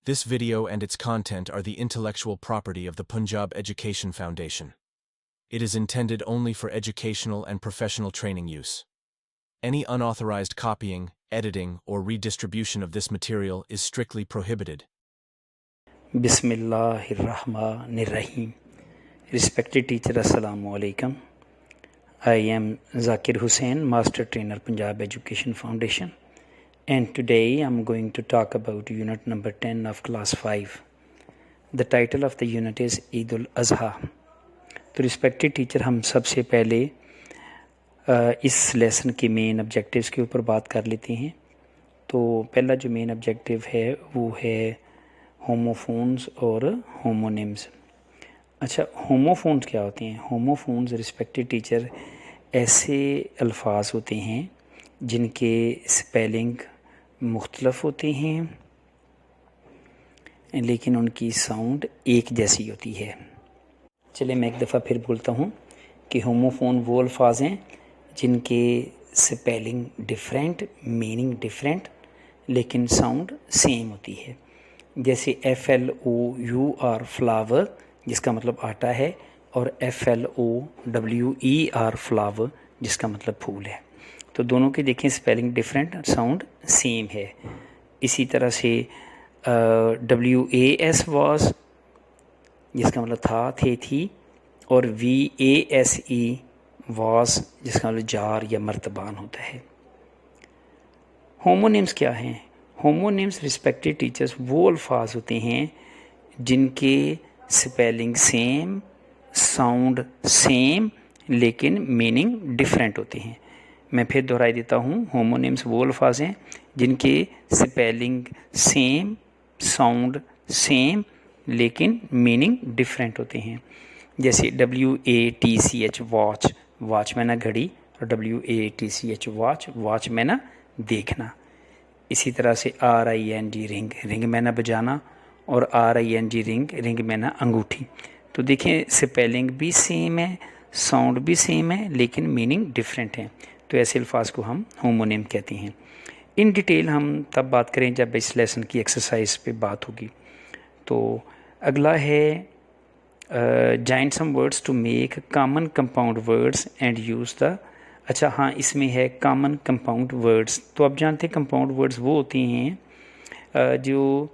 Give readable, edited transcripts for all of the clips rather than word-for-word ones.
This video and its content are the intellectual property of the Punjab Education Foundation. It is intended only for educational and professional training use. Any unauthorized copying, editing, or redistribution of this material is strictly prohibited. Bismillahirrahmanirrahim. Respected teacher, Assalamu alaikum. I am Zakir Hussain, Master Trainer, Punjab Education Foundation. And today I'm going to talk about unit number 10 of class 5. The title of the unit is Eid al-Azha. तो respected teacher, हम सबसे पहले इस lesson के main objectives के ऊपर बात कर लेते हैं। तो पहला जो मेन ऑब्जेक्टिव है वो है होमोफोन्स और होमोनिम्स। अच्छा, होमोफोन्स क्या होते हैं? होमोफोन्स रिस्पेक्टेड टीचर ऐसे अल्फाज होते हैं जिनके स्पेलिंग मुख्तलफ होते हैं लेकिन उनकी साउंड एक जैसी होती है। चलिए मैं एक दफ़ा फिर बोलता हूँ कि होमोफोन वो अल्फाज हैं जिनके स्पेलिंग डिफरेंट, मीनिंग डिफरेंट, लेकिन साउंड सेम होती है। जैसे FLOUR फ्लावर, जिसका मतलब आटा है, और FLOWER फ्लावर, जिसका मतलब फूल है। तो दोनों के देखें स्पेलिंग डिफरेंट और साउंड सेम है। इसी तरह से WAS वॉज, जिसका मतलब था, थे, थी, और VASE वॉज, जिसका मतलब जार या मर्तबान होता है। होमोनिम्स क्या हैं? होमोनिम्स रिस्पेक्टेड टीचर्स वो अल्फाज होते हैं जिनके स्पेलिंग सेम, साउंड सेम, लेकिन मीनिंग डिफरेंट होते हैं। मैं फिर दोहराई देता हूँ, होमोनिम्स वो अल्फाज हैं जिनके स्पेलिंग सेम, साउंड सेम, लेकिन मीनिंग डिफरेंट होते हैं। जैसे WATCH वॉच, वॉच में ना घड़ी, और WATCH वॉच, वॉच में ना देखना। इसी तरह से RING रिंग, रिंग में ना बजाना, और RING रिंग, रिंग में ना अंगूठी। तो देखें स्पेलिंग भी सेम है, साउंड भी सेम है, लेकिन मीनिंग डिफरेंट है। तो ऐसे अल्फाज को हम होमोनिम कहते हैं। इन डिटेल हम तब बात करें जब इस लेसन की एक्सरसाइज पे बात होगी। तो अगला है join some words to make common compound words and use the. अच्छा हाँ, इसमें है कॉमन कंपाउंड वर्ड्स। तो आप जानते हैं कंपाउंड वर्ड्स वो होती हैं जो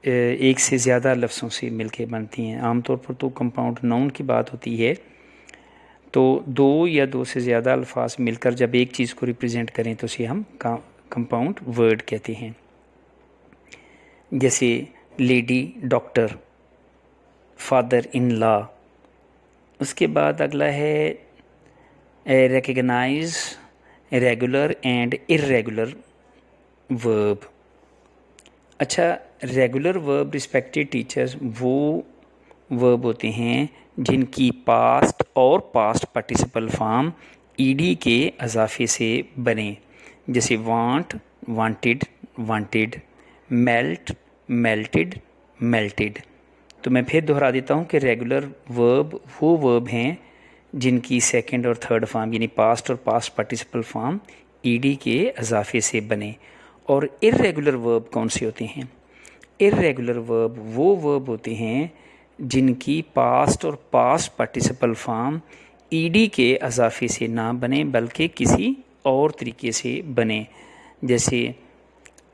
एक से ज़्यादा लफ्ज़ों से मिलके बनती हैं। आमतौर पर तो कंपाउंड नाउन की बात होती है, तो दो या दो से ज़्यादा अल्फाज मिलकर जब एक चीज़ को रिप्रेजेंट करें तो उसे हम कंपाउंड वर्ड कहते हैं। जैसे lady doctor, father in law. उसके बाद अगला है recognise regular and irregular verb. अच्छा, रेगुलर वर्ब रिस्पेक्टेड टीचर्स वो वर्ब होते हैं जिनकी पास्ट और पास्ट पार्टिसिपल फॉर्म ईडी के अजाफे से बने। जैसे want, wanted, wanted, melt, melted, melted. तो मैं फिर दोहरा देता हूँ कि रेगुलर वर्ब वो वर्ब हैं जिनकी सेकंड और थर्ड फॉर्म यानी पास्ट और पास्ट पार्टिसिपल फॉर्म ईडी के अजाफे से बने। और इर्रेगुलर वर्ब कौन से होते हैं? इर्रेगुलर वर्ब वो वर्ब होते हैं जिनकी पास्ट और पास्ट पार्टिसिपल फॉर्म ईडी के अजाफे से ना बने बल्कि किसी और तरीके से बने। जैसे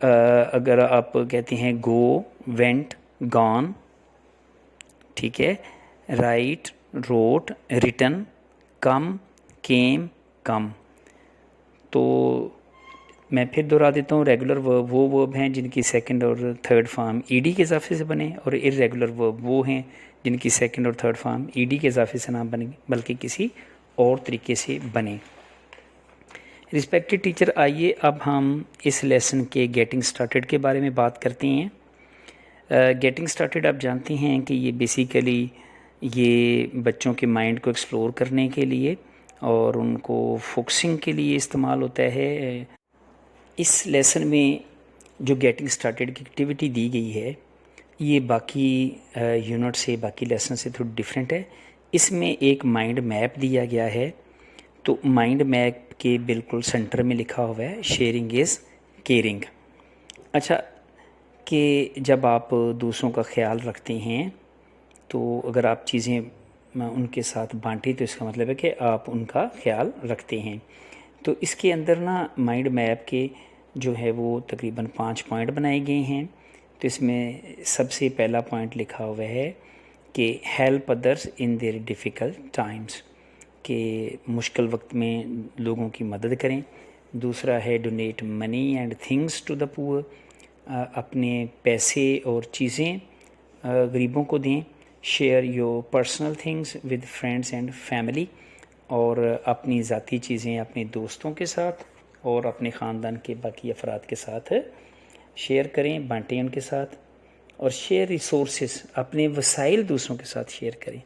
अगर आप कहते हैं गो, वेंट, गॉन, ठीक है, राइट, रोट, रिटन, कम, केम, कम। तो मैं फिर दोहरा देता हूँ, रेगुलर वर्ब वो वर्ब हैं जिनकी सेकंड और थर्ड फॉर्म ईडी के इजाफे से बने, और इर्रेगुलर वर्ब वो हैं जिनकी सेकंड और थर्ड फॉर्म ईडी के इजाफे से ना बने बल्कि किसी और तरीके से बने। रिस्पेक्टेड टीचर, आइए अब हम इस लेसन के गेटिंग स्टार्टेड के बारे में बात करते हैं। गेटिंग स्टार्टेड आप जानते हैं कि ये बेसिकली ये बच्चों के माइंड को एक्सप्लोर करने के लिए और उनको फोकसिंग के लिए इस्तेमाल होता है। इस लेसन में जो गेटिंग स्टार्टेड की एक्टिविटी दी गई है ये बाकी यूनिट से, बाकी लेसन से थोड़ी डिफरेंट है। इसमें एक माइंड मैप दिया गया है। तो माइंड मैप के बिल्कुल सेंटर में लिखा हुआ है शेयरिंग इज़ केयरिंग। अच्छा, कि जब आप दूसरों का ख्याल रखते हैं तो अगर आप चीज़ें उनके साथ बांटें तो इसका मतलब है कि आप उनका ख्याल रखते हैं। तो इसके अंदर ना माइंड मैप के जो है वो तकरीबन 5 पॉइंट बनाए गए हैं। तो इसमें सबसे पहला पॉइंट लिखा हुआ है कि help others in their difficult times, कि मुश्किल वक्त में लोगों की मदद करें। दूसरा है donate money and things to the poor, अपने पैसे और चीज़ें गरीबों को दें। Share your personal things with friends and family, और अपनी ज़ाती चीज़ें अपने दोस्तों के साथ और अपने ख़ानदान के बाकी अफराद के साथ शेयर करें, बांटें उनके साथ। और शेयर रिसोर्सेस, अपने वसाइल दूसरों के साथ शेयर करें।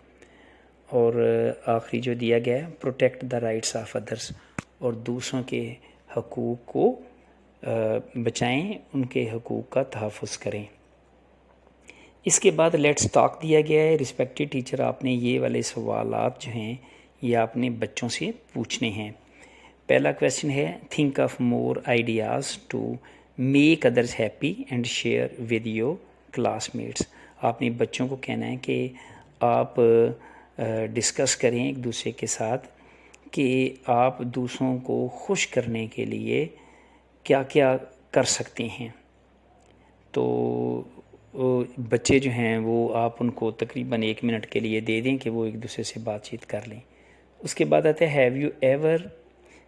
और आखिरी जो दिया गया है, protect the rights of others, और दूसरों के हकूक़ को बचाएं, उनके हकूक़ का तहफ़्फ़ुज़ करें। इसके बाद लेट्स टॉक दिया गया है। रिस्पेक्टेड टीचर, आपने ये वाले सवालात जो हैं ये आपने बच्चों से पूछने हैं। पहला क्वेश्चन है, think of more ideas to make others happy and share with your classmates. आपने बच्चों को कहना है कि आप डिस्कस करें एक दूसरे के साथ कि आप दूसरों को खुश करने के लिए क्या क्या कर सकते हैं। तो बच्चे जो हैं वो आप उनको तकरीबन 1 मिनट के लिए दे दें कि वो एक दूसरे से बातचीत कर लें। उसके बाद आता है, have you ever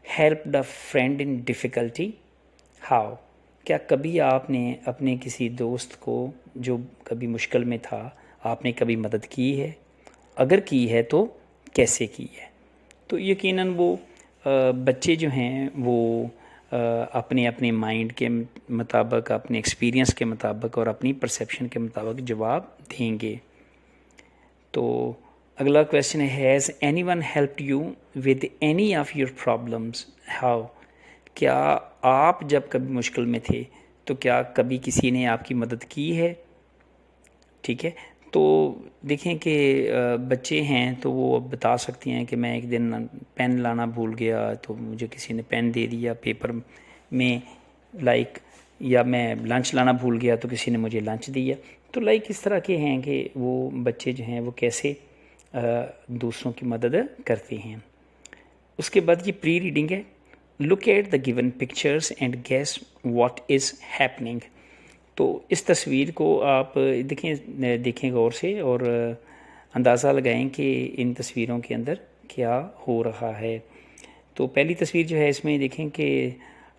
helped a friend in difficulty, how. क्या कभी आपने अपने किसी दोस्त को जो कभी मुश्किल में था, आपने कभी मदद की है? अगर की है तो कैसे की है? तो यकीनन वो बच्चे जो हैं वो अपने अपने माइंड के मुताबिक, अपने एक्सपीरियंस के मुताबिक और अपनी परसेप्शन के मुताबिक जवाब देंगे। तो अगला क्वेश्चन है, has anyone helped you with any of your problems, how. क्या आप जब कभी मुश्किल में थे तो क्या कभी किसी ने आपकी मदद की है? ठीक है, तो देखें कि बच्चे हैं तो वो बता सकती हैं कि मैं एक दिन पेन लाना भूल गया तो मुझे किसी ने पेन दे दिया पेपर में, लाइक, या मैं लंच लाना भूल गया तो किसी ने मुझे लंच दिया। तो लाइक इस तरह के हैं कि वो बच्चे जो हैं वो कैसे दूसरों की मदद करते हैं। उसके बाद ये प्री रीडिंग है, look at the given pictures and guess what is happening. तो इस तस्वीर को आप देखें गौर से और अंदाज़ा लगाएं कि इन तस्वीरों के अंदर क्या हो रहा है। तो पहली तस्वीर जो है इसमें देखें कि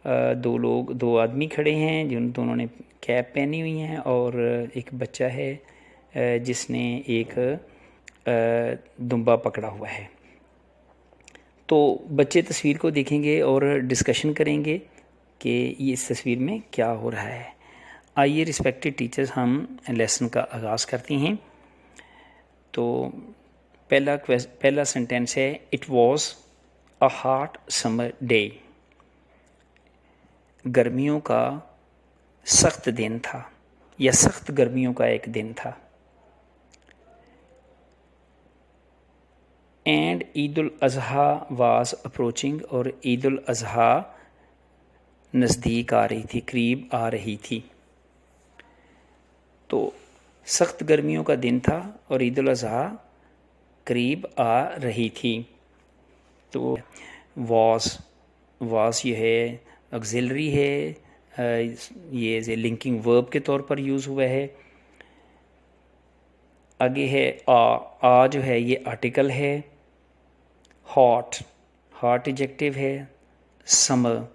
दो आदमी खड़े हैं जिन दोनों ने कैप पहनी हुई हैं, और एक बच्चा है जिसने एक दुम्बा पकड़ा हुआ है। तो बच्चे तस्वीर को देखेंगे और डिस्कशन करेंगे कि ये इस तस्वीर में क्या हो रहा है। आइए रिस्पेक्टेड टीचर्स, हम लेसन का आगाज़ करते हैं। तो पहला सेंटेंस है, it was a hot summer day. गर्मियों का सख्त दिन था या सख्त गर्मियों का एक दिन था। And Eid ul Azha was approaching, और ईद उल अज़हा नज़दीक आ रही थी, करीब आ रही थी। तो सख्त गर्मियों का दिन था और ईद उल अज़हा करीब आ रही थी। तो वाज ये है ऑक्सिलरी है, ये लिंकिंग वर्ब के तौर पर यूज़ हुआ है। आगे है आ जो है ये आर्टिकल है। हॉट एडजेक्टिव है। समर,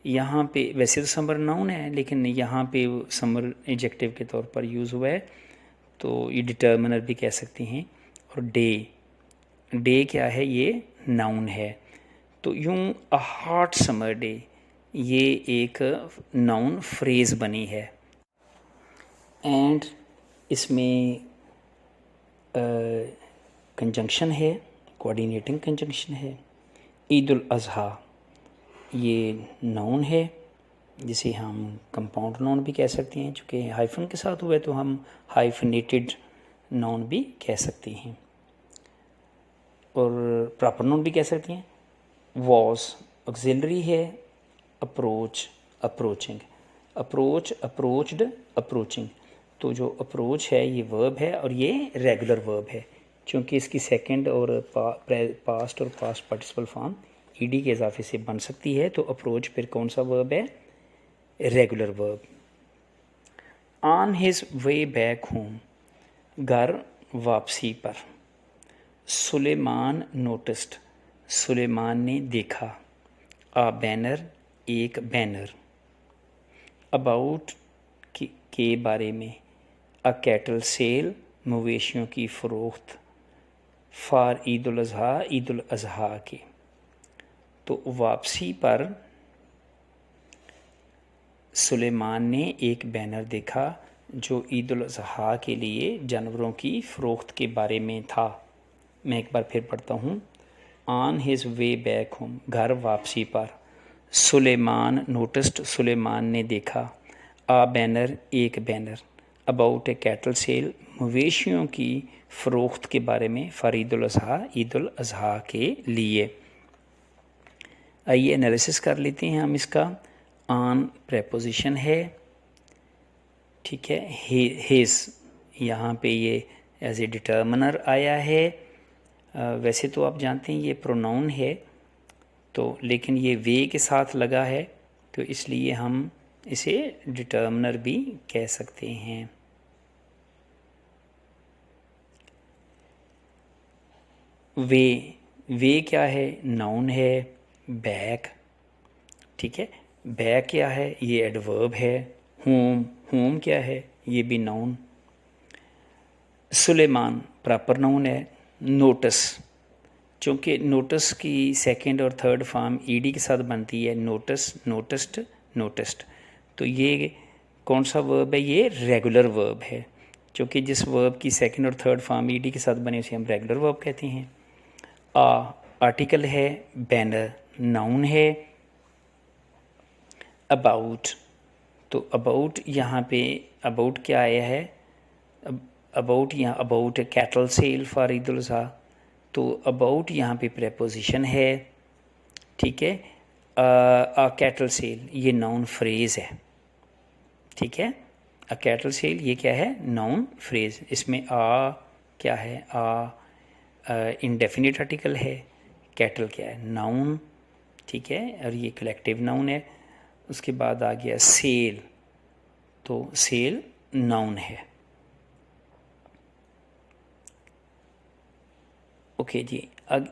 यहाँ पे वैसे तो समर नाउन है लेकिन यहाँ पे समर एडजेक्टिव के तौर पर यूज़ हुआ है, तो ये डिटर्मिनर भी कह सकते हैं। और डे क्या है, ये नाउन है। तो यूँ अ हॉट समर डे ये एक नाउन फ्रेज़ बनी है। एंड इसमें कंजंक्शन है, कोऑर्डिनेटिंग कंजंक्शन है। ईद उल अज़हा ये नाउन है जिसे हम कंपाउंड नाउन भी कह सकते हैं, चूँकि हाइफन के साथ हुआ है तो हम हाइफनेटेड नाउन भी कह सकते हैं और प्रॉपर नाउन भी कह सकते हैं। वॉज ऑक्सिलरी है, अप्रोचिंग। Approach, approached, approaching. तो जो अप्रोच है ये वर्ब है और ये रेगुलर वर्ब है। क्योंकि इसकी सेकंड और पास्ट और पास्ट पार्टिसिपल फॉर्म ईडी के इजाफे से बन सकती है, तो अप्रोच फिर कौन सा वर्ब है? Regular verb. On his way back home, घर वापसी पर। सुलेमान नोटिस्ड, सुलेमान ने देखा। आ बैनर, एक बैनर। अबाउट के बारे में। अ कैटल सेल, मवेशियों की फ़रोख्त। फ़ार ईद उल अज़हा, ईद उल अज़हा के। तो वापसी पर सुलेमान ने एक बैनर देखा जो ईद उल अज़हा के लिए जानवरों की फ़रोख्त के बारे में था। मैं एक बार फिर पढ़ता हूँ। On his way back home, घर वापसी पर। सुलेमान नोटिस्ड, सुलेमान ने देखा। आ बैनर, एक banner. About a cattle sale, मवेशियों की फ़रोख्त के बारे में। फ़ॉर ईद उल अज़हा, ईद उल अज़हा के लिए। आइए एनालिसिस कर लेते हैं हम इसका। ऑन प्रेपोजिशन है, ठीक है। हिज यहाँ पे ये एज ए डिटर्मिनर आया है। वैसे तो आप जानते हैं ये प्रोनाउन है, तो लेकिन ये वे के साथ लगा है, तो इसलिए हम इसे डिटर्मिनर भी कह सकते हैं। वे क्या है? नाउन है। बैक, ठीक है। बैक क्या है? ये एडवर्ब है। होम, होम क्या है? ये भी नाउन। सुलेमान प्रॉपर नाउन है। नोटिस, चूँकि नोटिस की सेकंड और थर्ड फॉर्म ईडी के साथ बनती है। Notice, noticed, noticed. तो ये कौन सा वर्ब है? ये रेगुलर वर्ब है। क्योंकि जिस वर्ब की सेकंड और थर्ड फॉर्म ईडी के साथ बने उसे हम रेगुलर वर्ब कहते हैं। आर्टिकल है। बैनर नाउन है। अबाउट, तो अबाउट यहाँ पे अबाउट क्या आया है? अबाउट यहाँ about cattle sale for Eid ul Azha, तो अबाउट यहाँ पे प्रेपोजिशन है, ठीक है। अ कैटल सेल ये नाउन फ्रेज़ है, ठीक है। अ कैटल सेल ये क्या है? Noun phrase. इसमें आ क्या है? इंडेफिनिट आर्टिकल है। कैटल क्या है? नाउन, ठीक है, और ये कलेक्टिव नाउन है। उसके बाद आ गया सेल, तो सेल नाउन है। ओके जी।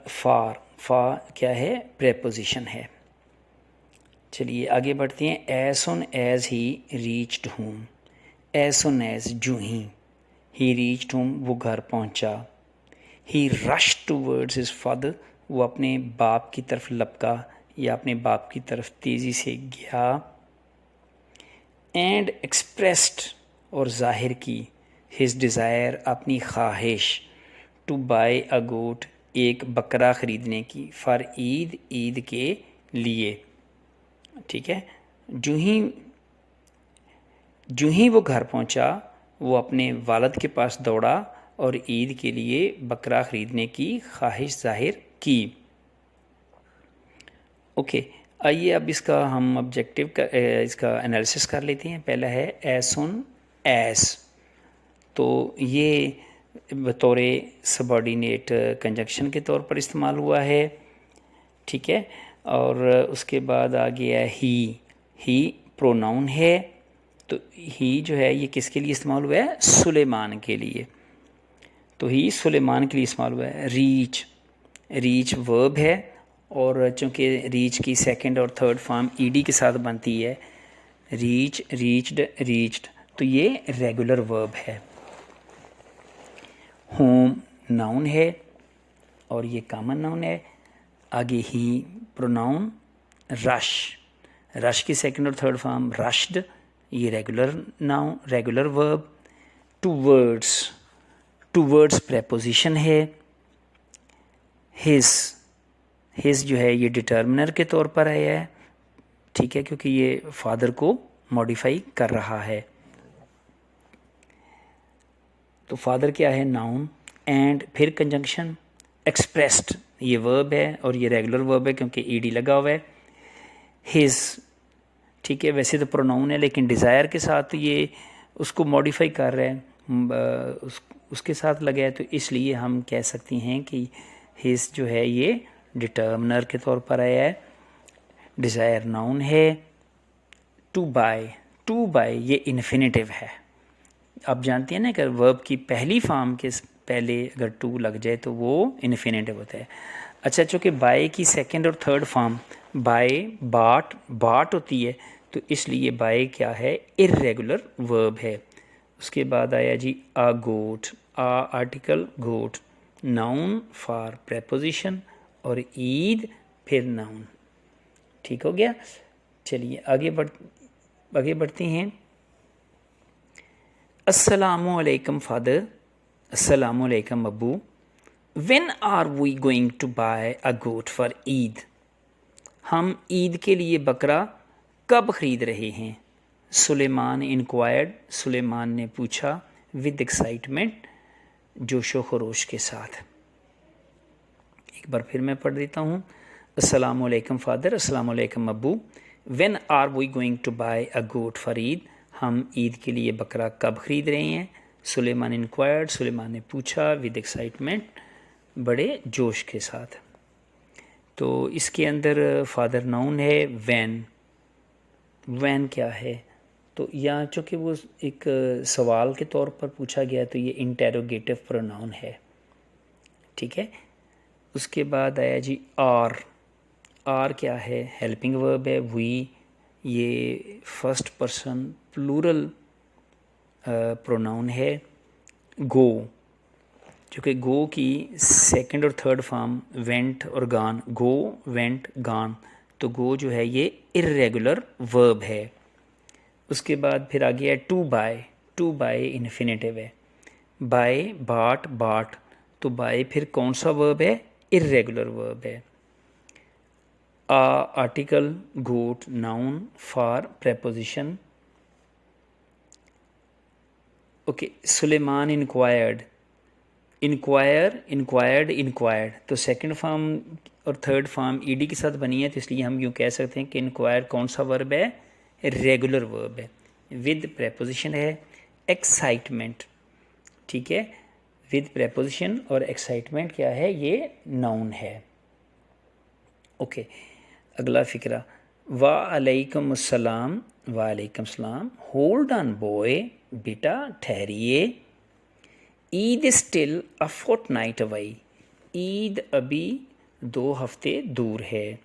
फार क्या है? प्रेपोजिशन है। चलिए आगे बढ़ते हैं। As soon as he reached home, as soon as जो ही रीच्ड होम वो घर पहुंचा। He rush towards his father, वो अपने बाप की तरफ लपका या अपने बाप की तरफ तेज़ी से गया। एंड एक्सप्रेस्ड, और ज़ाहिर की, हिज डिज़ायर, अपनी ख्वाहिश, टू बाय अ गोट, एक बकरा ख़रीदने की। फॉर ईद, ईद के लिए, ठीक है। जो ही वो घर पहुंचा वो अपने वालिद के पास दौड़ा और ईद के लिए बकरा ख़रीदने की ख्वाहिश ज़ाहिर की। ओके, आइए अब इसका हम ऑब्जेक्टिव का इसका एनालिसिस कर लेते हैं। पहला है एज सुन एज, तो ये बतौर सबॉर्डिनेट कंजक्शन के तौर पर इस्तेमाल हुआ है, ठीक है। और उसके बाद आ गया ही प्रोनाउन है, तो ही जो है ये किसके लिए इस्तेमाल हुआ है? सुलेमान के लिए, तो ही सुलेमान के लिए इस्तेमाल हुआ है। रीच वर्ब है, और चूँकि रीच की सेकंड और थर्ड फॉर्म ईडी के साथ बनती है, रीच, रीच्ड, तो ये रेगुलर वर्ब है। होम नाउन है और ये कॉमन नाउन है। आगे ही प्रोनाउन। रश की सेकंड और थर्ड फॉर्म रश्ड, ये regular noun, regular verb. Towards preposition है। हिज जो है ये डिटर्मिनर के तौर पर आया है, ठीक है, क्योंकि ये फादर को मॉडिफाई कर रहा है। तो फादर क्या है? नाउन। एंड फिर कंजंक्शन। एक्सप्रेस्ड ये वर्ब है और ये रेगुलर वर्ब है क्योंकि ईडी लगा हुआ है। हिज ठीक है, वैसे तो प्रोनाउन है लेकिन डिज़ायर के साथ ये उसको मॉडिफाई कर रहा है, उसके साथ लगा है, तो इसलिए हम कह सकते हैं कि हिज जो है ये डिटर्मिनर के तौर पर आया है। डिज़ायर नाउन है। टू बाय ये इन्फिनेटिव है। आप जानते हैं ना कि वर्ब की पहली फॉर्म के पहले अगर टू लग जाए तो वो इन्फिनेटिव होता है। अच्छा, चूँकि बाय की सेकंड और थर्ड फॉर्म बाय बाट होती है, तो इसलिए बाय क्या है, इर्रेगुलर वर्ब है। उसके बाद आया जी a goat, a article, goat noun for preposition, और ईद फिर नाउन। ठीक हो गया। चलिए आगे बढ़ते हैं। अस्सलामु अलैकुम फादर, अस्सलामु अलैकुम अब्बू। When are we going to buy a goat for Eid? हम ईद के लिए बकरा कब ख़रीद रहे हैं? सुलेमान इंक्वायर्ड, सुलेमान ने पूछा, विद एक्साइटमेंट, जोशो खरोश के साथ। एक बार फिर मैं पढ़ देता हूँ। अस्सलामु अलैकुम फादर, अस्सलामु अलैकुम अब्बू। When are we going to buy a goat for Eid? हम ईद के लिए बकरा कब ख़रीद रहे हैं? सुलेमान इंक्वायर्ड, सुलेमान ने पूछा, विद एक्साइटमेंट, बड़े जोश के साथ। तो इसके अंदर फादर नाउन है। वैन क्या है? तो यहाँ चूँकि वो एक सवाल के तौर पर पूछा गया, तो ये इंटेरोगेटिव प्रोनाउन है। ठीक है। उसके बाद आया जी आर क्या है? हेल्पिंग वर्ब है। वी ये फर्स्ट पर्सन प्लूरल प्रोनाउन है। गो, क्योंकि गो की सेकंड और थर्ड फॉर्म वेंट और गान, गो वेंट गान, तो गो जो है ये इर्रेगुलर वर्ब है। उसके बाद फिर आ गया टू बाय इन्फिनेटिव है। बाय बाट, तो बाय फिर कौन सा वर्ब है? इर्रेगुलर वर्ब है। Article, goat noun for preposition. Okay, Suleman inquired, तो सेकंड फॉर्म और थर्ड फॉर्म ईडी के साथ बनी है, तो इसलिए हम यूँ कह सकते हैं कि इंक्वायर कौन सा वर्ब है? रेगुलर वर्ब है। विद प्रेपोजिशन है। एक्साइटमेंट, ठीक है, विद प्रेपोजिशन, और एक्साइटमेंट क्या है? ये नाउन है। ओके, अगला फिक्रा। वालेकुम सलाम, वालेकुम सलाम। होल्ड ऑन बॉय, बेटा ठहरिए। Eid still a fortnight away, Eid अभी 2 हफ्ते दूर है।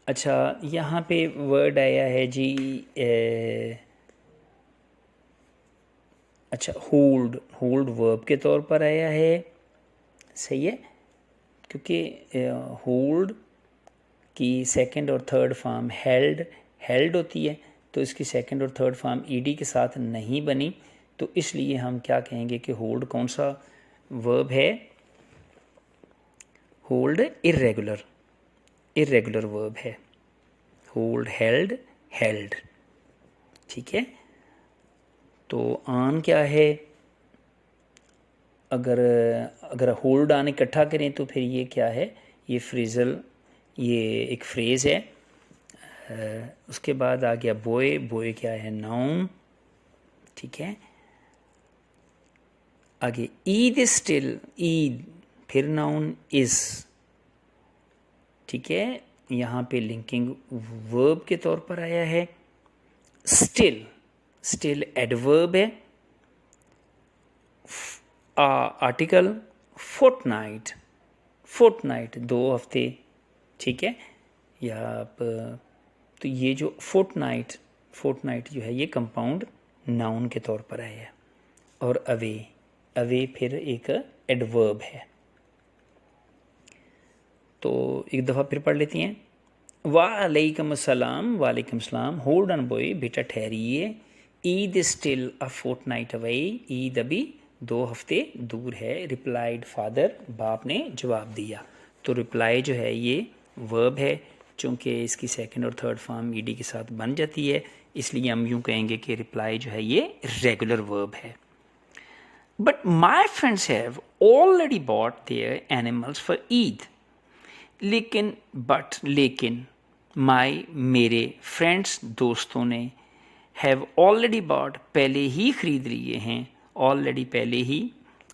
अच्छा, यहाँ पे वर्ड आया है जी अच्छा होल्ड वर्ब के तौर पर आया है। सही है, क्योंकि होल्ड की सेकंड और थर्ड फॉर्म हेल्ड होती है, तो इसकी सेकंड और थर्ड फॉर्म ईडी के साथ नहीं बनी, तो इसलिए हम क्या कहेंगे कि होल्ड कौन सा वर्ब है? होल्ड इर्रेगुलर वर्ब है। Hold, held. ठीक है। तो ऑन क्या है? अगर होल्ड ऑन इकट्ठा करें तो फिर ये क्या है? ये फ्रेजल, ये एक फ्रेज़ है। उसके बाद आ गया बॉय क्या है? नाउन। ठीक है। आगे ईद स्टिल, ईद फिर नाउन इज़। ठीक है, यहाँ पे लिंकिंग वर्ब के तौर पर आया है। स्टिल एडवर्ब है। आर्टिकल, फोर्टनाइट 2 हफ्ते। ठीक है, या आप तो ये जो फोर्टनाइट जो है ये कंपाउंड नाउन के तौर पर आया है। और अवे फिर एक एडवर्ब है। तो एक दफ़ा फिर पढ़ लेती हैं। वालेकुम अस्सलाम, वालेकुम सलाम। होल्ड ऑन बॉय, बेटा ठहरिए। Eid still a fortnight away, Eid अभी 2 हफ्ते दूर है। रिप्लाइड फादर, बाप ने जवाब दिया। तो रिप्लाई जो है ये वर्ब है, चूँकि इसकी सेकंड और थर्ड फॉर्म ईडी के साथ बन जाती है, इसलिए हम यूँ कहेंगे कि रिप्लाई जो है ये रेगुलर वर्ब है। But my friends have already bought their animals for Eid, लेकिन माई मेरे फ्रेंड्स दोस्तों ने हैव ऑलरेडी बॉट पहले ही खरीद लिए हैं, ऑलरेडी पहले ही,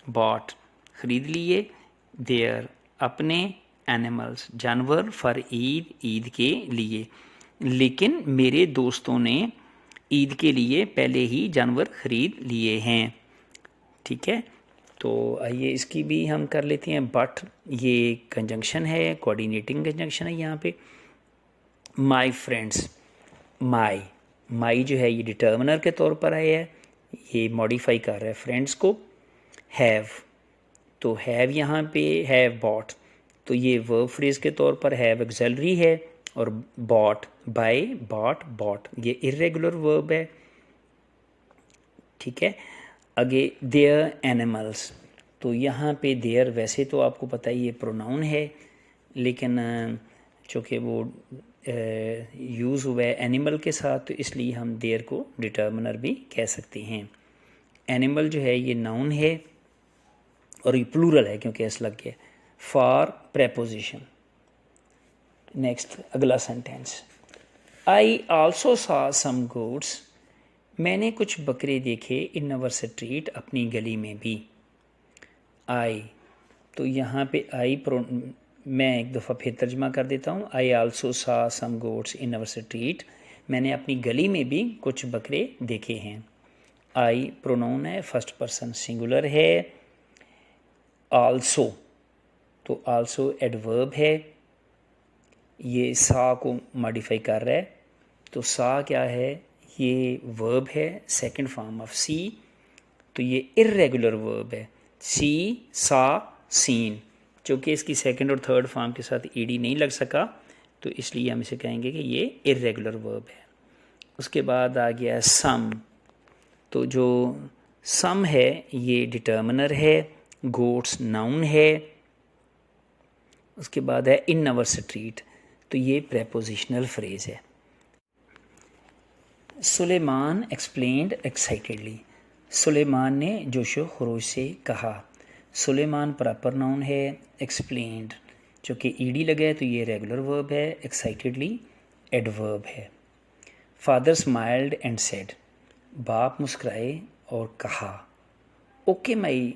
बॉट खरीद लिए, देयर अपने, एनिमल्स जानवर, फॉर ईद ईद के लिए। लेकिन मेरे दोस्तों ने ईद के लिए पहले ही जानवर खरीद लिए हैं। ठीक है, तो आइए इसकी भी हम कर लेते हैं। बट ये कंजंक्शन है, कोऑर्डिनेटिंग कंजंक्शन है यहाँ पे। माई फ्रेंड्स, माई जो है ये डिटर्मिनर के तौर पर आया है, ये मॉडिफाई कर रहा है फ्रेंड्स को। हैव, तो हैव यहाँ पे हैव बॉट, तो ये वर्ब फ्रेज के तौर पर हैव ऑक्सिलरी है, और बॉट बाय, बॉट ये इर्रेगुलर वर्ब है। ठीक है, आगे देयर एनिमल्स, तो यहाँ पे देयर वैसे तो आपको पता ही ये प्रोनाउन है, लेकिन चूँकि वो यूज़ हुआ है एनिमल के साथ, तो इसलिए हम देयर को डिटर्मिनर भी कह सकते हैं। एनिमल जो है ये नाउन है और ये प्लूरल है क्योंकि एस लग गया। For preposition. नेक्स्ट अगला सेंटेंस, आई आल्सो सा सम गोट्स, मैंने कुछ बकरे देखे इन अवर स्ट्रीट, अपनी गली में भी। आई, तो यहाँ पे आई मैं एक दफ़ा फिर तर्जमा कर देता हूँ। आई आल्सो सा सम गोट्स इन अवर स्ट्रीट, मैंने अपनी गली में भी कुछ बकरे देखे हैं। आई प्रोनाउन है, फर्स्ट पर्सन सिंगुलर है। आल्सो, तो आल्सो एडवर्ब है, ये सा को मॉडिफाई कर रहा है। तो सा क्या है, ये वर्ब है, सेकंड फॉर्म ऑफ सी, तो ये इर्रेगुलर वर्ब है। सी, सा, सीन, चूँकि इसकी सेकंड और थर्ड फॉर्म के साथ ईडी नहीं लग सका, तो इसलिए हम इसे कहेंगे कि ये इर्रेगुलर वर्ब है। उसके बाद आ गया सम, तो जो सम है ये डिटर्मिनर है, गोट्स नाउन है। उसके बाद है इन अवर स्ट्रीट, तो ये प्रेपोजिशनल फ्रेज है। सुलेमान एक्सप्लेन्ड एक्साइटेडली, सुलेमान ने जोशो खरोश से कहा। सुलेमान प्रॉपर नाउन है, एक्सप्लेन्ड चूँकि ईडी लगा है तो ये रेगुलर वर्ब है, एक्साइटेडली एडवर्ब है। फादर स्माइल्ड एंड सेड, बाप मुस्कुराए और कहा। ओके माई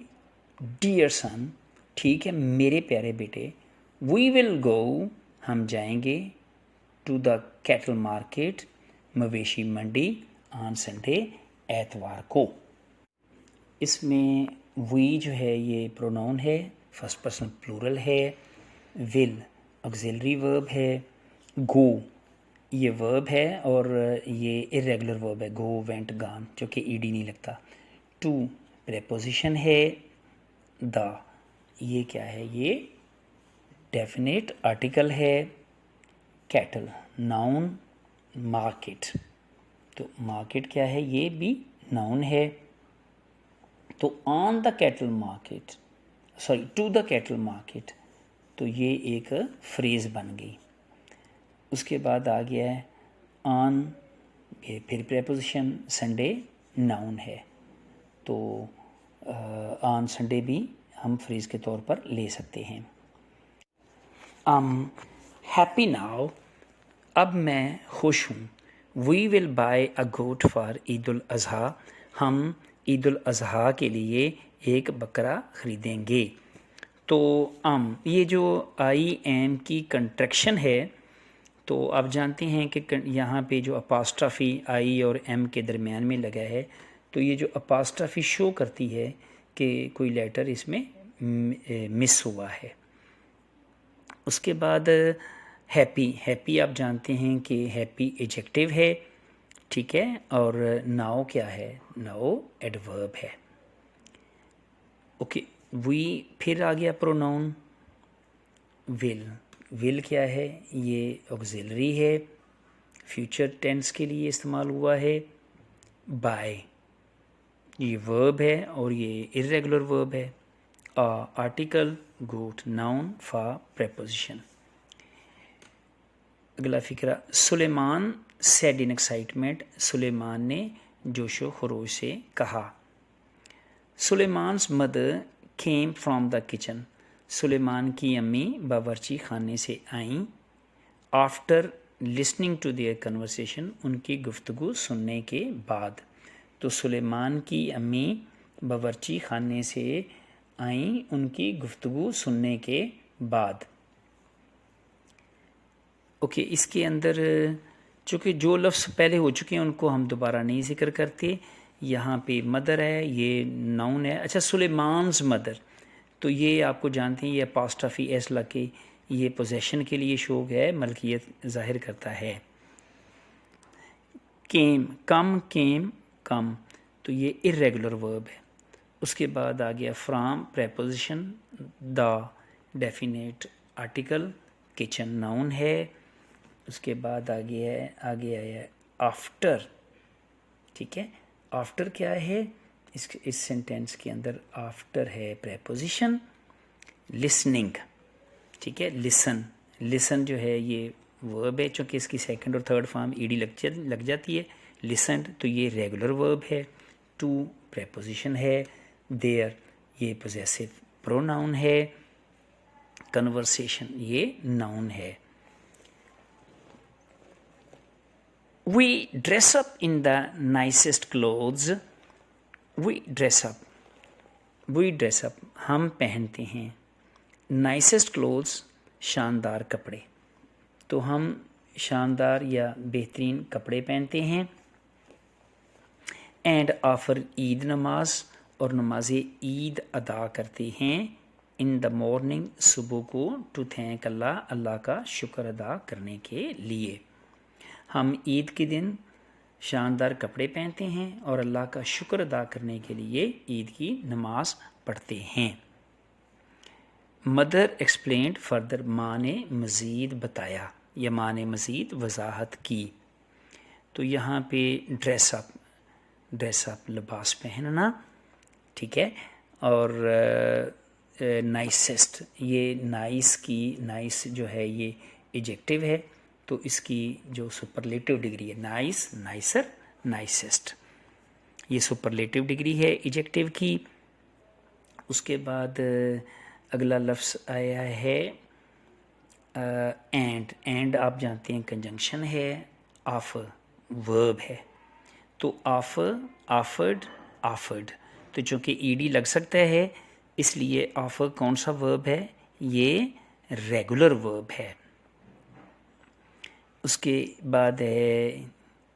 डियर सन, ठीक है मेरे प्यारे बेटे। वी विल गो, हम जाएंगे। टू द कैटल मार्केट, मवेशी मंडी। ऑन संडे, एतवार को। इसमें वी जो है ये प्रोनाउन है, फर्स्ट पर्सन प्लूरल है। विल ऑक्सिलरी वर्ब है। गो ये वर्ब है और ये इरेगुलर वर्ब है, गो, वेंट, गॉन, जो कि ईडी नहीं लगता। टू प्रेपोजिशन है। द ये क्या है, ये डेफिनेट आर्टिकल है। Cattle noun. मार्केट, तो मार्केट क्या है, ये भी नाउन है। तो on the cattle market, sorry to the cattle market, तो ये एक फ्रेज बन गई। उसके बाद आ गया है ऑन, फिर प्रेपोजिशन। संडे नाउन है, तो ऑन संडे भी हम फ्रेज के तौर पर ले सकते हैं। हैप्पी नाउ, अब मैं खुश हूँ। We will buy a goat for Eid ul Azha, हम ईद उल अज़हा के लिए एक बकरा ख़रीदेंगे। तो ये जो आई एम की कंट्रैक्शन है, तो आप जानते हैं कि यहाँ पे जो अपास्ट्रफी आई और एम के दरमियान में लगा है, तो ये जो अपास्ट्रफी शो करती है कि कोई लेटर इसमें मिस हुआ है। उसके बाद हैप्पी आप जानते हैं कि हैप्पी एडजेक्टिव है, ठीक है, और नाउ क्या है, नाउ एडवर्ब है। ओके, वी फिर आ गया प्रोनाउन। विल क्या है, ये ऑक्सिलरी है, फ्यूचर टेंस के लिए इस्तेमाल हुआ है। बाय ये वर्ब है और ये इर्रेगुलर वर्ब है। Article, goat noun, for preposition. अगला फिक्रा, Suleman said in excitement, Suleman ने जोशो खरोश से कहा। Suleman's mother came from the kitchen, Suleman की अम्मी बावर्ची खाने से आईं। After listening to their conversation, उनकी गुफ्तगू सुनने के बाद। तो सुलेमान की अम्मी बावर्ची खाने से आई उनकी गुफ्तगू सुनने के बाद। ओके, इसके अंदर चूँकि जो लफ्ज़ पहले हो चुके हैं उनको हम दोबारा नहीं जिक्र करते। यहाँ पे मदर है, ये नाउन है। अच्छा, सुलेमान्स मदर, तो ये आपको जानते हैं, ये अपोस्ट्रोफी एस लगे, ये पोजेशन के लिए शौक है, मलकियत ज़ाहिर करता है। केम, कम, तो ये इर्रेगुलर वर्ब है। उसके बाद आ गया from preposition, the definite article, kitchen noun है। उसके बाद आ गया है आफ्टर। ठीक है, आफ्टर क्या है, इस सेंटेंस के अंदर आफ्टर है प्रेपोजिशन। लिसनिंग, ठीक है, लिसन जो है ये वर्ब है, चूँकि इसकी सेकंड और थर्ड फॉर्म ईडी लग जाती है। लिसन, तो ये रेगुलर वर्ब है। टू प्रेपोजिशन है। देयर, ये पोजेसिव प्रोनाउन है। कन्वर्सेशन, ये नाउन है। We dress up in the nicest clothes. We dress up, हम पहनते हैं। nicest clothes, शानदार कपड़े, तो हम शानदार या बेहतरीन कपड़े पहनते हैं। एंड ऑफर ईद नमाज, और नमाज ईद अदा करते हैं। इन द मॉर्निंग, सुबह को। टू थैंक अल्लाह, अल्लाह का शुक्र अदा करने के लिए। हम ईद के दिन शानदार कपड़े पहनते हैं और अल्लाह का शुक्र अदा करने के लिए ईद की नमाज पढ़ते हैं। मदर एक्सप्लेन्ड फर्दर, माँ ने मज़ीद बताया या माँ ने मज़ीद वजाहत की। तो यहाँ पे ड्रेसअप लिबास पहनना, ठीक है। और नाइसेस्ट, ये नाइस जो है ये एडजेक्टिव है, तो इसकी जो सुपरलेटिव डिग्री है, नाइस, नाइसर, नाइसेस्ट, ये सुपरलेटिव डिग्री है एडजेक्टिव की। उसके बाद अगला लफ्ज़ आया है एंड आप जानते हैं कंजंक्शन है, ऑफर वर्ब है। तो ऑफर्ड, तो चूँकि ईडी लग सकता है इसलिए ऑफर कौन सा वर्ब है, ये रेगुलर वर्ब है। उसके बाद है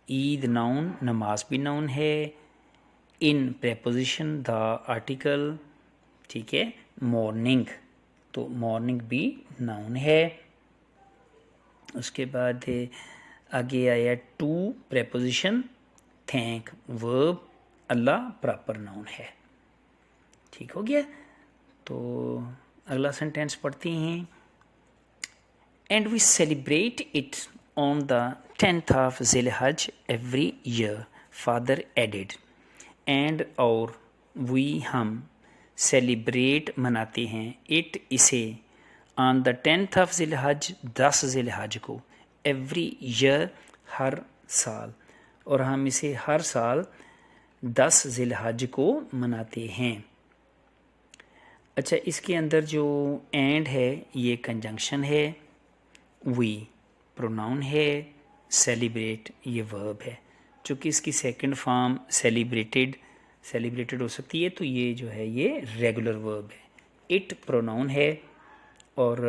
ईद नाउन, नमाज भी नाउन है। इन प्रेपोजिशन, द आर्टिकल, ठीक है। मॉर्निंग, तो मॉर्निंग भी नाउन है। उसके बाद आगे आया to preposition, thank verb, Allah proper noun है। ठीक हो गया। तो अगला सेंटेंस पढ़ते हैं। And we celebrate it on the 10th of Zilhaj every year, father added. And और we, हम सेलिब्रेट मनाते हैं, इट इसे, on the 10th of Zilhaj 10 ज़िलहज को, every year हर साल, और हम इसे हर साल 10 ज़िलहज को मनाते हैं। अच्छा, इसके अंदर जो एंड है ये कंजंक्शन है, वी प्रोनाउन है, सेलिब्रेट ये वर्ब है। चूँकि इसकी सेकंड फॉर्म सेलिब्रेटेड हो सकती है, तो ये जो है ये रेगुलर वर्ब है। इट प्रोनाउन है, और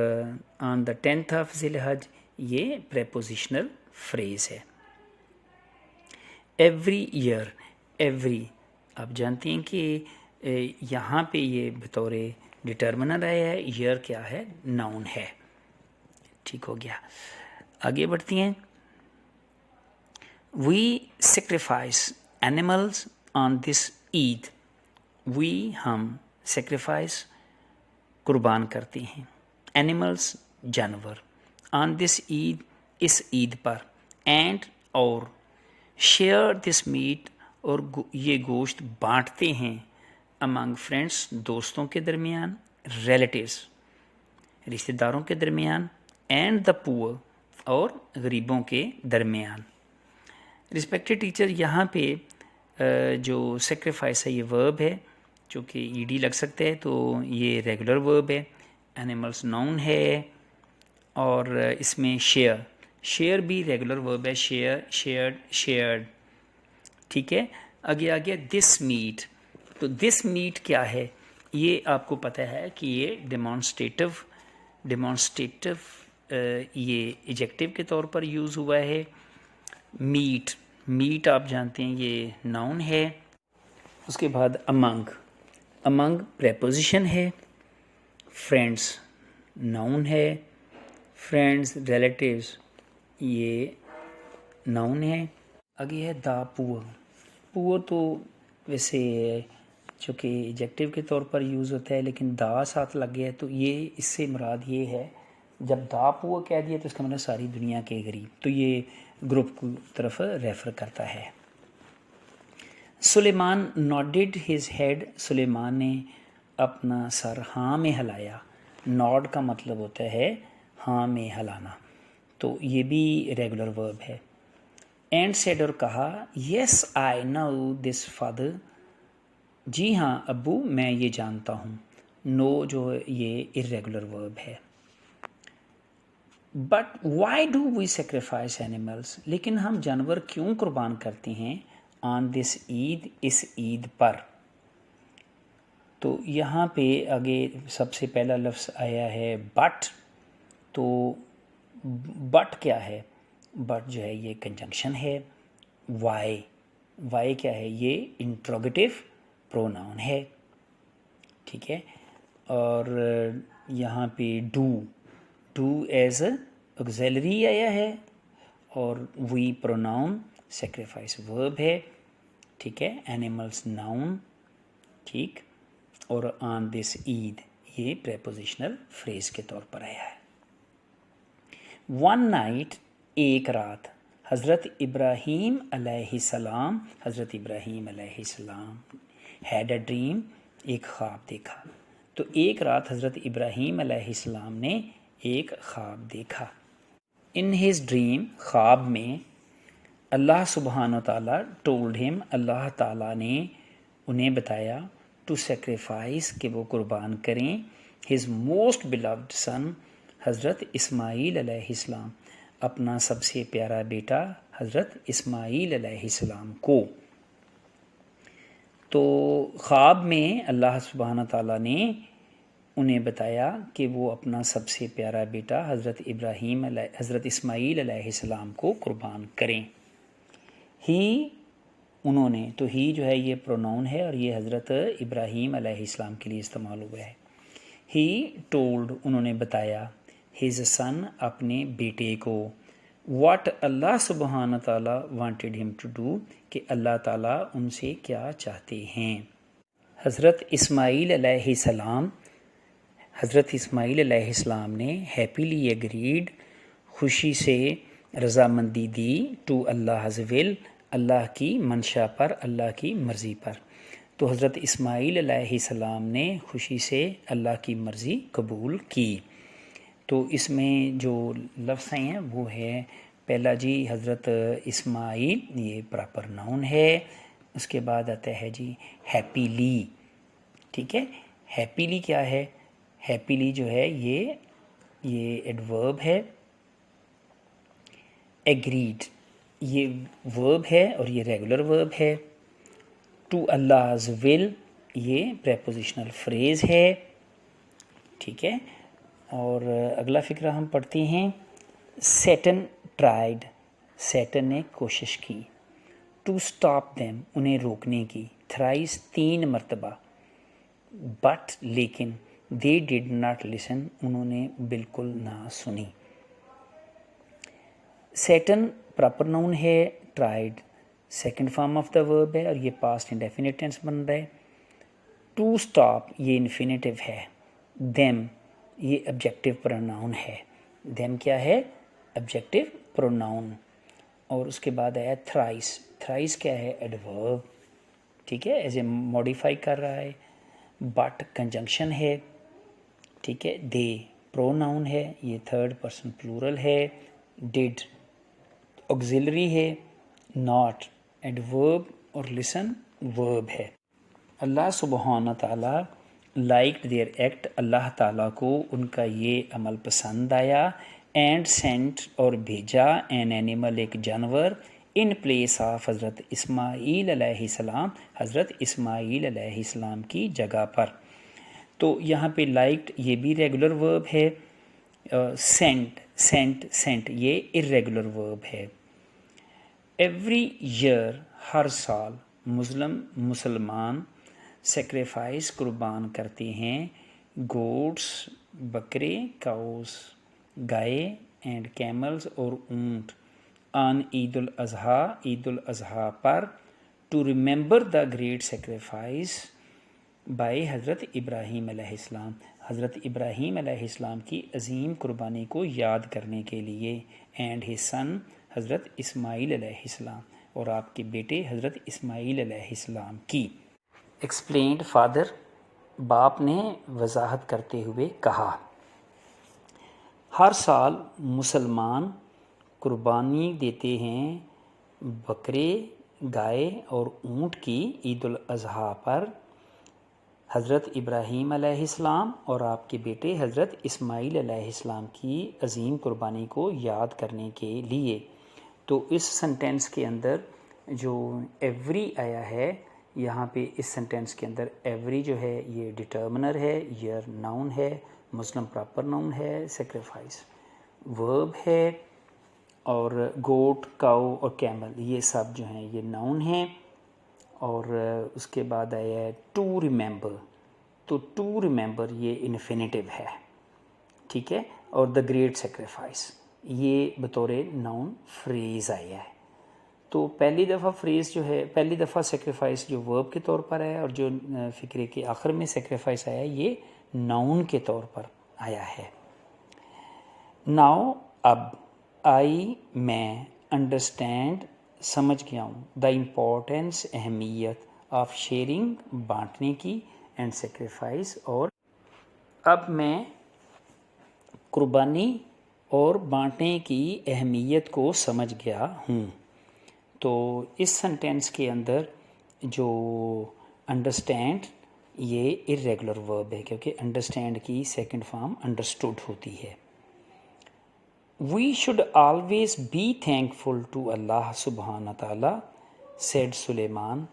ऑन द 10th ऑफ ज़िलहज ये प्रेपोजिशनल फ्रेज है। एवरी ईयर, एवरी आप जानते हैं कि यहाँ पे ये बतौर डिटर्मिनर आया है, ईयर क्या है, नाउन है। ठीक हो गया। आगे बढ़ती हैं। We sacrifice animals on this Eid, we हम सेक्रीफाइस कुर्बान करते हैं, एनिमल्स जानवर, ऑन दिस ईद इस ईद पर, एंड और शेयर दिस मीट और ये गोश्त बांटते हैं, अमंग फ्रेंड्स दोस्तों के दरमियान, रिलेटिव्स रिश्तेदारों के दरमियान, एंड द पुअर और गरीबों के दरमियान। रिस्पेक्टेड टीचर, यहाँ पे जो सेक्रीफाइस है ये वर्ब है, चूँकि ईडी लग सकता है तो ये रेगुलर वर्ब है। एनिमल्स नाउन है, और इसमें शेयर भी रेगुलर वर्ब है, शेयर, शेयर्ड, शेयर्ड, ठीक है। आगे आ गया दिस मीट। तो दिस मीट क्या है, ये आपको पता है कि ये डेमॉन्स्ट्रेटिव ये एडजेक्टिव के तौर पर यूज़ हुआ है। मीट, मीट आप जानते हैं ये नाउन है। उसके बाद अमंग, अमंग प्रेपोजिशन है। फ्रेंड्स नाउन है। फ्रेंड्स, रिलेटिव्स ये नाउन है। आगे है द पुअर। पुअर तो वैसे जो कि एडजेक्टिव के तौर पर यूज़ होता है, लेकिन दा साथ लग गया है तो ये इससे मुराद ये है, जब दा पुअर कह दिया तो इसका मतलब सारी दुनिया के गरीब, तो ये ग्रुप की तरफ रेफ़र करता है। सुलेमान नॉडेड हिज हेड, सुलेमान ने अपना सर हाँ में हिलाया। नॉड का मतलब होता है हाँ में हिलाना, तो ये भी रेगुलर वर्ब है। एंड सेड, और कहा, yes I know this father, जी हाँ अब्बू मैं ये जानता हूँ। नो जो ये इर्रेगुलर वर्ब है। But why do we sacrifice animals, लेकिन हम जानवर क्यों कुर्बान करते हैं। ऑन दिस ईद, इस ईद पर। तो यहाँ पे आगे सबसे पहला लफ्ज़ आया है बट। तो बट क्या है, बट जो है ये कंजंक्शन है। वाई, वाई क्या है, ये इंट्रोगेटिव प्रोनाउन है, ठीक है। और यहाँ पे डू, डू एज ऑक्सिलरी आया है, और वी प्रोनाउन, सेक्रीफाइस वर्ब है, ठीक है। एनिमल्स नाउन, ठीक। और ऑन दिस ईद ये प्रेपोजिशनल फ्रेज के तौर पर आया है। वन नाइट, एक रात, हज़रत इब्राहीम अलैहिस्सलाम, हज़रत इब्राहीम अलैहिस्सलाम हैड अ ड्रीम, एक ख्वाब देखा। तो एक रात हज़रत इब्राहीम अलैहिस्सलाम ने एक ख्वाब देखा। इन हिज ड्रीम, ख्वाब में, अल्लाह सुब्हान ताला टोल्ड हिम, अल्लाह ताला ने उन्हें बताया, टू सेक्रीफाइस कि वो कुर्बान करें, हिज मोस्ट बिलव्ड सन, हज़रत इस्माईल अलैहिस्सलाम, अपना सबसे प्यारा बेटा हज़रत इस्माईल अलैहिस्सलाम को। तो ख्वाब में अल्लाह सुब्हान ताला ने उन्हें बताया कि वो अपना सबसे प्यारा बेटा हज़रत इस्माईल अलैहिस्सलाम को कुर्बान करें। ही, उन्होंने, तो ही जो है ये प्रोनाउन है और ये हज़रत इब्राहीम अलैहिस्सलाम के लिए इस्तेमाल हुआ है। ही टोल्ड, उन्होंने बताया, हिज सन, अपने बेटे को, व्हाट अल्लाह सुब्हान ताला वांटेड हिम टू डू, कि अल्लाह ताला उनसे क्या चाहते हैं। हज़रत इस्माईल अलैहिस्सलाम, हज़रत इस्माईल अलैहिस्सलाम ने हैप्पीली एग्रीड, खुशी से रज़ामंदी दी, टू अल्लाहज़ विल, अल्लाह की मंशा पर, अल्लाह की मर्ज़ी पर। तो हज़रत इस्माईल अलैहिस्सलाम ने खुशी से अल्लाह की मर्ज़ी कबूल की। तो इसमें जो लफ्ज़ हैं वो है, पहला जी हज़रत इस्माईल, ये प्रॉपर नाउन है। उसके बाद आता है जी हैप्पीली, ठीक है। हैप्पीली क्या है, हैप्पीली जो है ये एडवर्ब है। एग्रीड ये वर्ब है और ये रेगुलर वर्ब है। टू अल्लाहज़ विल ये प्रेपोजिशनल फ्रेज है, ठीक है। और अगला फ़िक्रा हम पढ़ते हैं। सैटन ट्राइड, सैटन ने कोशिश की, टू स्टॉप देम, उन्हें रोकने की, थ्राइस, 3 मरतबा, बट लेकिन, दे डिड नॉट लिसन, उन्होंने बिल्कुल ना सुनी। सैटन प्रॉपर नाउन है, tried second form of the verb है और ये पास्ट इंडेफिनिट टेंस बन रहा है। टू स्टॉप ये इन्फिनेटिव है। देम ये ऑब्जेक्टिव प्रोनाउन है। देम क्या है, ऑब्जेक्टिव प्रोनाउन। और उसके बाद आया थ्राइस, थ्राइस क्या है, एडवर्ब, ठीक है, एज ए मॉडिफाई कर रहा है। बट कंजंक्शन है, ठीक है। दे प्रोनाउन है, ये थर्ड पर्सन प्लूरल है। डिड ऑक्सिलरी है। नॉट एडवर्ब और लिसन वर्ब है। अल्लाह सुब्हान ताला लाइक्ड देयर एक्ट, अल्लाह ताला को उनका ये अमल पसंद आया। एंड सेंट और भेजा एन एनिमल एक जानवर इन प्लेस ऑफ हज़रत इस्माईल अलैहिस्सलाम हज़रत इस्माईल अलैहिस्सलाम की जगह पर। तो यहाँ पे लाइक्ड ये भी रेगुलर वर्ब है, सेंट सेंट सेंट ये इर्रेगुलर वर्ब है। एवरी ईयर हर साल मुसलमान सेक्रीफाइस कुर्बान करते हैं गोट्स बकरे, काउस गाय एंड कैमल्स और ऊँट ऑन ईद उल अज़हा ईद उल अज़हा पर to remember the great sacrifice by Hazrat Ibrahim अलैहिस्सलाम हज़रत इब्राहीम अलैहिस्सलाम की अज़ीम कुर्बानी को याद करने के लिए एंड हिज सन हज़रत इस्माईल अलैहिस्सलाम और आपके बेटे हज़रत इस्माईल अलैहिस्सलाम की। एक्सप्लेन्ड फादर बाप ने वजाहत करते हुए कहा, हर साल मुसलमान कुर्बानी देते हैं बकरे, गाय और ऊँट की ईद उल अज़हा पर हज़रत इब्राहीम अलैहिस्सलाम और आपके बेटे हज़रत इस्माईल अलैहिस्सलाम की अज़ीम कुर्बानी को याद करने के लिए। तो इस सेंटेंस के अंदर जो एवरी आया है, यहाँ पे इस सेंटेंस के अंदर एवरी जो है ये डिटर्मिनर है, ईयर नाउन है, मुस्लिम प्रॉपर नाउन है, सेक्रीफाइस वर्ब है और गोट, काऊ और कैमल ये सब जो हैं ये नाउन हैं। और उसके बाद आया है टू रिमेंबर, तो टू रिमेंबर ये इन्फिनेटिव है, ठीक है। और द ग्रेट सेक्रीफाइस ये बतौर नाउन फ्रेज़ आया है। तो पहली दफ़ा फ्रेज़ जो है, पहली दफ़ा सेक्रीफाइस जो वर्ब के तौर पर है और जो फ़िक्रे के आखिर में सेक्रीफाइस आया ये नाउन के तौर पर आया है। नाउ अब आई मैं अंडरस्टैंड समझ गया हूँ द इम्पोर्टेंस अहमियत ऑफ शेयरिंग बांटने की एंड सेक्रीफाइस और अब मैं कुर्बानी और बांटने की अहमियत को समझ गया हूँ। तो इस सेंटेंस के अंदर जो अंडरस्टैंड ये इर्रेगुलर वर्ब है क्योंकि अंडरस्टैंड की सेकंड फॉर्म अंडरस्टूड होती है। We should always be thankful to Allah सुब्हान ताला सेड सुलेमान।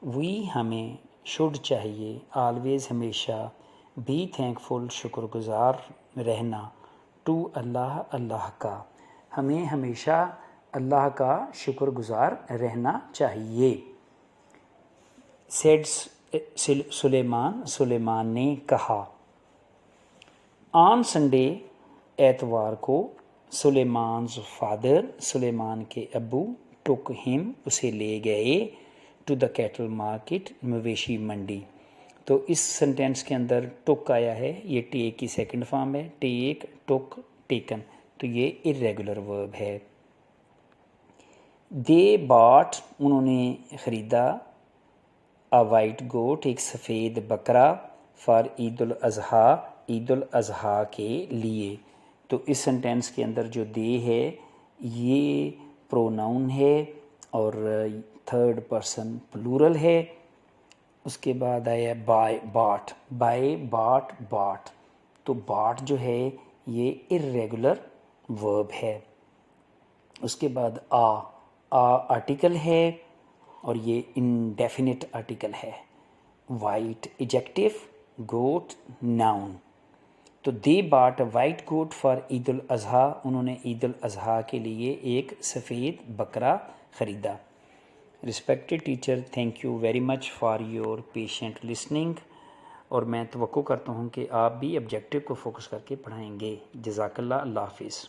वी हमें शुड चाहिए ऑलवेज हमेशा बी थैंकफुल शुक्रगुजार रहना टू अल्लाह अल्लाह का हमें हमेशा अल्लाह का शुक्रगुजार रहना चाहिए। सेड सुलेमान ने कहा। ऑन संडे एतवार को सुलेमान्स फादर सुलेमान के अब्बू टुक हिम उसे ले गए टू द कैटल मार्केट मवेशी मंडी। तो इस सेंटेंस के अंदर टुक आया है, ये टेक की सेकंड फॉर्म है, टेक टुक टेकन, तो ये इर्रेगुलर वर्ब है। दे बॉट उन्होंने ख़रीदा अ वाइट गोट एक सफ़ेद बकरा फॉर ईद उल अज़हा के लिए। तो इस सेंटेंस के अंदर जो दे है ये प्रोनाउन है और थर्ड पर्सन प्लूरल है। उसके बाद आया buy bought, buy bought bought, तो बॉट जो है ये इर्रेगुलर वर्ब है। उसके बाद आ आर्टिकल है और ये इंडेफिनिट आर्टिकल है। White adjective, goat noun. तो they bought a white goat for Eid ul Azha, उन्होंने ईद उल अज़हा के लिए एक सफ़ेद बकरा ख़रीदा। Respected teacher, thank you very much for your patient listening. और मैं तवक्को करता हूँ कि आप भी ऑब्जेक्टिव को फोकस करके पढ़ाएंगे। जज़ाकल्लाह, अल्लाह हाफ़िज़।